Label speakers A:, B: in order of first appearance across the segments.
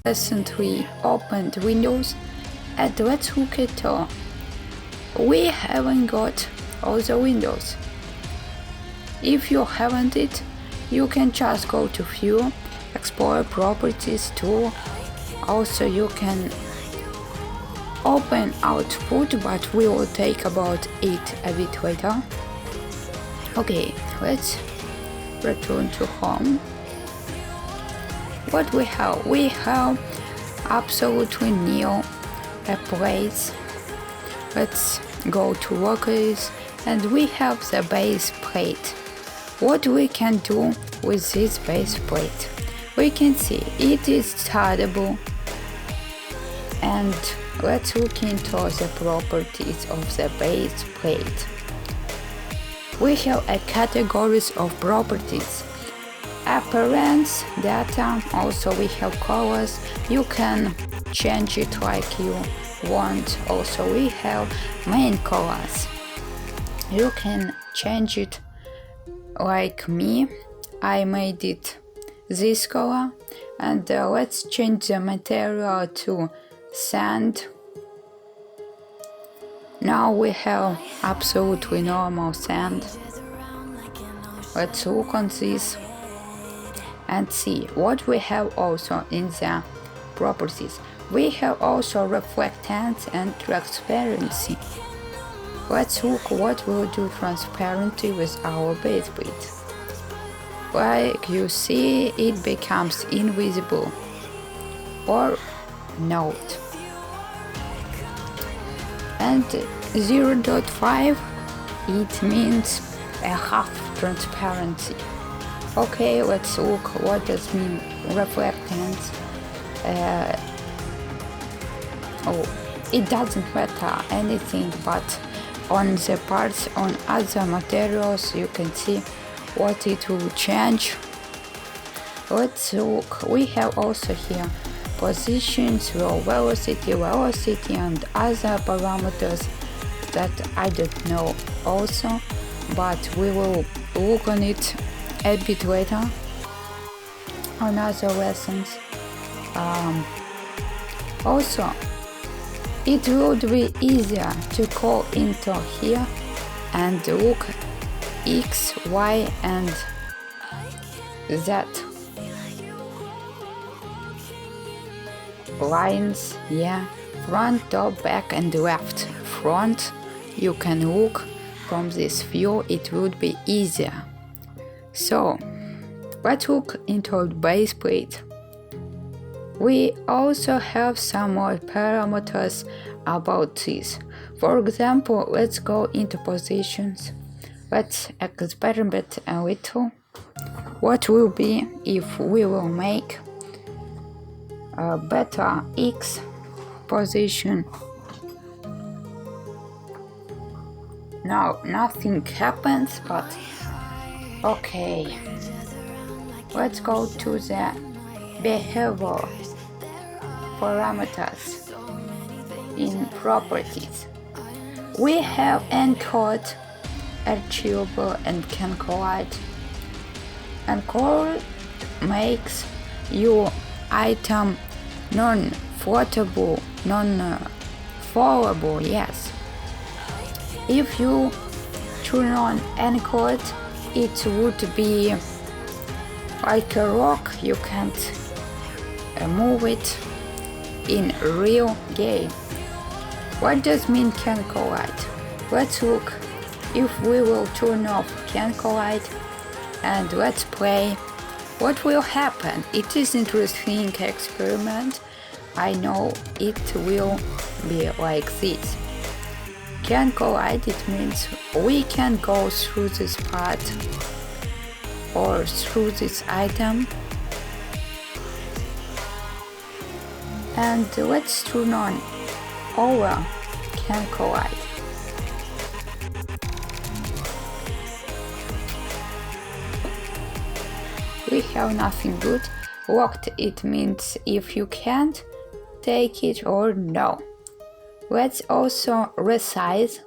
A: recently opened Windows and let's hook it on. We haven't got all the windows. If you haven't it, you can just go to View, Explore Properties tool. Also you can open Output, but we will take about it a bit later. Okay, let's return to home. What we have? We have absolutely new place. Let's go to Workers and we have the base plate. What we can do with this base plate? We can see it is startable, and let's look into the properties of the base plate. We have a categories of properties. Appearance, data, also we have colors. You can change it like you want. Also we have main colors. You can change it like me. I made it this color, and let's change the material to sand. Now we have absolutely normal sand. Let's look on this and see what we have also in the properties. We have also reflectance and transparency. Let's look what will do transparency with our base plate. Like you see, it becomes invisible or not. And 0.5, it means a half transparency. Okay, let's look what does mean reflectance. It doesn't matter anything, but on the parts on other materials you can see what it will change. Let's look. We have also here positions, velocity, and other parameters that I don't know also, but we will look on it a bit later on other lessons. Also, it would be easier to go into here and look X, Y, and Z lines, yeah, front, top, back, and left. Front, you can look from this view, it would be easier. So let's look into the base plate. We also have some more parameters about this. For example, let's go into positions. Let's experiment a little. What will be if we will make a better X position? Now nothing happens, but okay. Let's go to the behavior parameters in properties. We have encode, achievable, and can collide. Encode makes your item non-floatable, non-fallable, yes. If you turn on encode, it would be like a rock, you can't move it in real game. What does mean can collide? Let's look. If we will turn off can collide and let's play, what will happen? It is interesting experiment. I know it will be like this. Can collide, it means we can go through this part or through this item. And let's turn on over can collide. We have nothing good. Locked, it means if you can't take it or no. Let's also resize.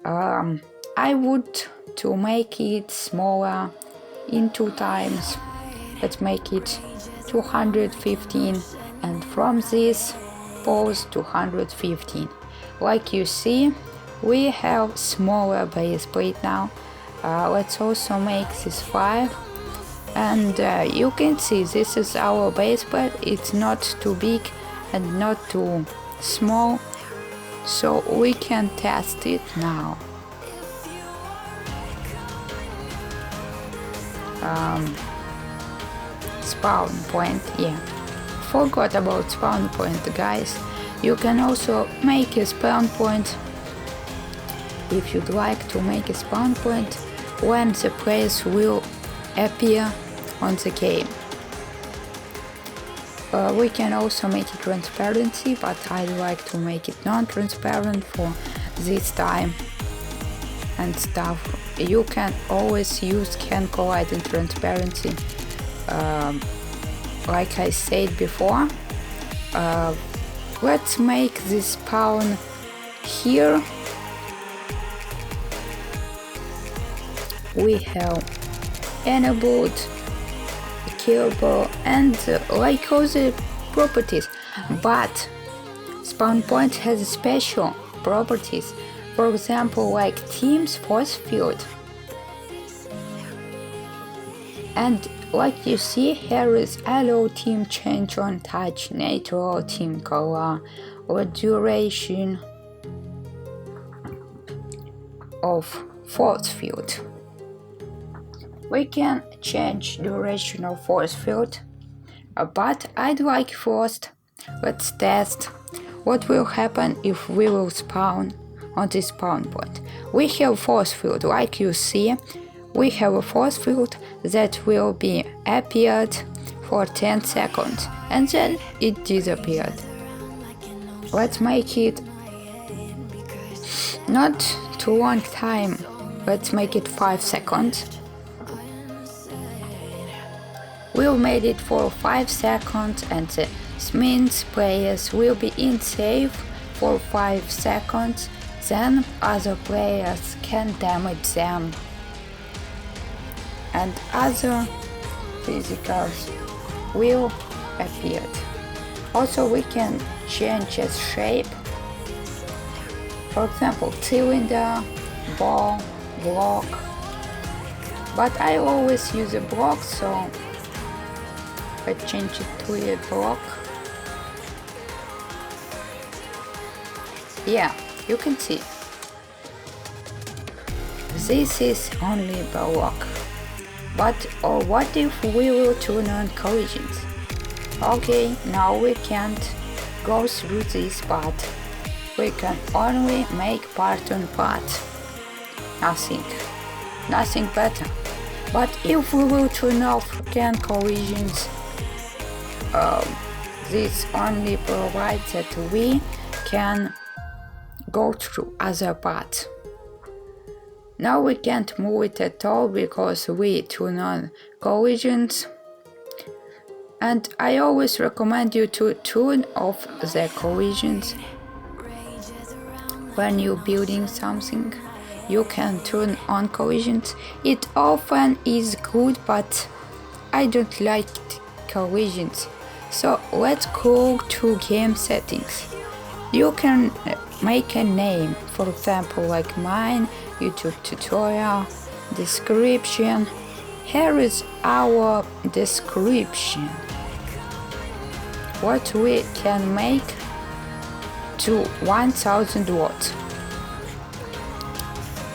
A: I would to make it smaller in 2 times. Let's make it 215 and from this pose to 115. Like you see, we have smaller base plate now. Let's also make this 5, and you can see this is our base plate. It's not too big and not too small, so we can test it now. Spawn point, yeah, forgot about spawn point, guys. You can also make a spawn point if you'd like to make a spawn point when the players will appear on the game. We can also make it transparency, but I like to make it non-transparent for this time and stuff. You can always use can collide and transparency. Like I said before, let's make this spawn here. We have enabled, killable, and like all the properties, but spawn point has special properties. For example, like team's force field. And like you see, here is allow team change on touch, neutral team color, or duration of force field. We can change duration of force field, but I'd like first, let's test what will happen if we will spawn on this spawn point. We have force field, like you see, we have a force field that will be appeared for 10 seconds and then it disappeared. Let's make it not too long time, let's make it 5 seconds. We'll made it for 5 seconds, and this means players will be in safe for 5 seconds, then other players can damage them and other physicals will appear. Also we can change its shape, for example cylinder, ball, block, but I always use a block, so I change it to a block. Yeah, you can see this is only block. But what if we will turn on collisions? Okay, now we can't go through this part. We can only make part on part. Nothing better. But if we will turn off can collisions, this only provides that we can go through other parts. Now we can't move it at all because we turn on collisions, and I always recommend you to turn off the collisions when you're building something. You can turn on collisions. It often is good, but I don't like collisions. So let's go to game settings. You can make a name, for example like mine, YouTube tutorial, description. Here is our description. What we can make to 1000 watts.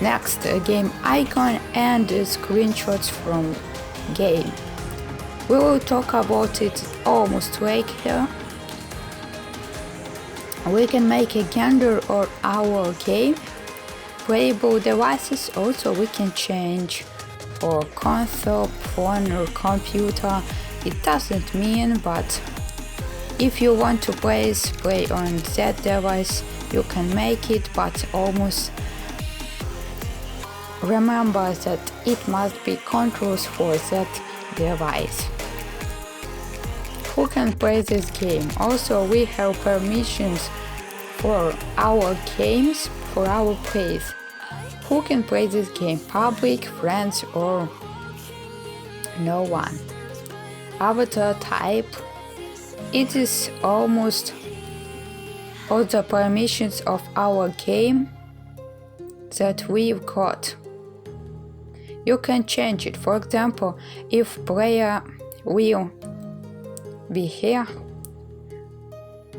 A: Next, game icon and screenshots from game. We will talk about it almost like here. We can make a gender or our game. Playable devices also we can change for console, phone or computer. It doesn't mean, but if you want to play on that device, you can make it, but almost remember that it must be controls for that device. Who can play this game? Also we have permissions for our games, for our plays. Who can play this game? Public, friends, or no one? Avatar type. it is almost all the permissions of our game that we've got. You can change it. For example, if player will be here,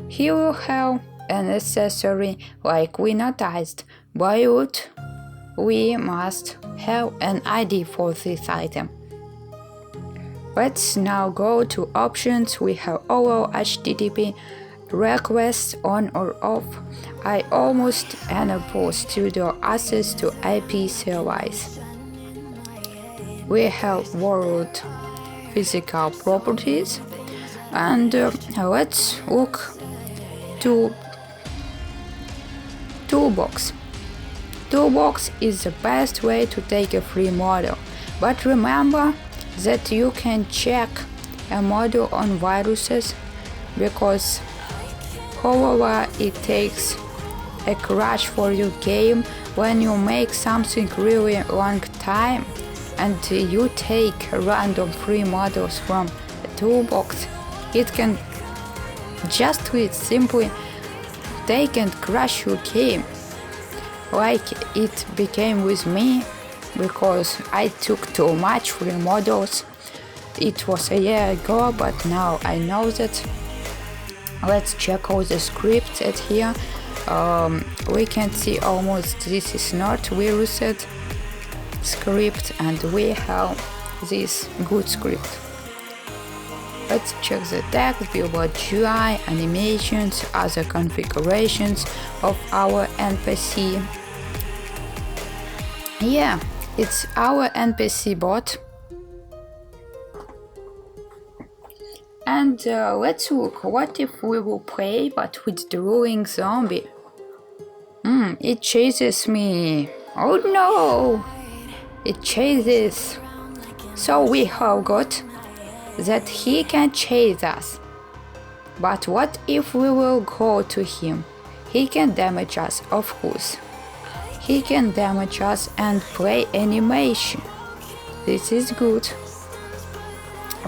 A: he will have an accessory like we noticed, but we must have an ID for this item. Let's now go to options. We have allow HTTP requests on or off. I almost enable studio access to IP service. We have world physical properties, and let's look to toolbox. Toolbox is the best way to take a free model, but remember that you can check a model on viruses, because however it takes a crash for your game when you make something really long time and you take random free models from a toolbox. It can just simply take and crash your game, like it became with me, because I took too much free models. It was a year ago, but now I know that. Let's check all the scripts at here. We can see almost this is not virused script, and we have this good script. Let's check the text, billboard UI, animations, other configurations of our NPC. Yeah, it's our NPC bot. And let's look, what if we will play but with drooling zombie? It chases me. Oh no! It chases. So we have got that he can chase us. But what if we will go to him? He can damage us, of course. He can damage us and play animation. This is good.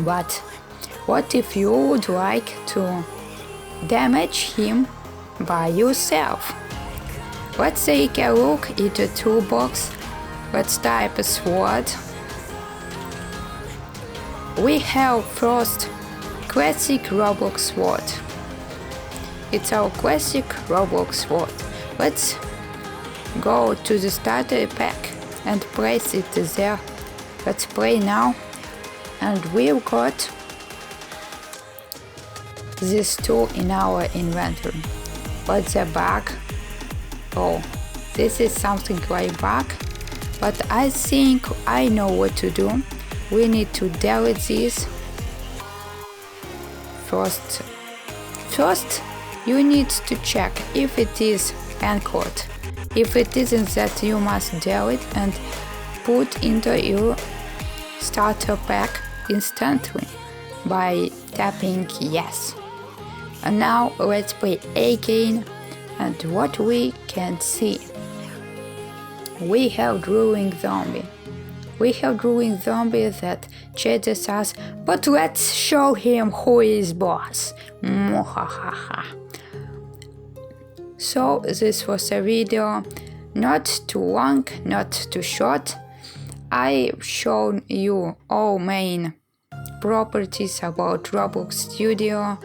A: But what if you would like to damage him by yourself? Let's take a look at the toolbox. Let's type a sword. We have first classic Roblox sword. It's our classic Roblox sword. Let's go to the starter pack and place it there. Let's play now. And we've got this tool in our inventory. What's the bug? Oh, this is something like bug, but I think I know what to do. We need to delete this. First, you need to check if it is anchored. If it isn't, that you must delete and put into your starter pack instantly by tapping yes. And now let's play again, and what we can see. We have drooling zombie. We have drooling zombie that chases us, but let's show him who is boss. So this was a video, not too long, not too short. I've shown you all main properties about Roblox Studio,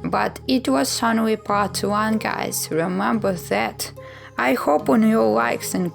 A: but it was only part 1, guys. Remember that. I hope on your likes and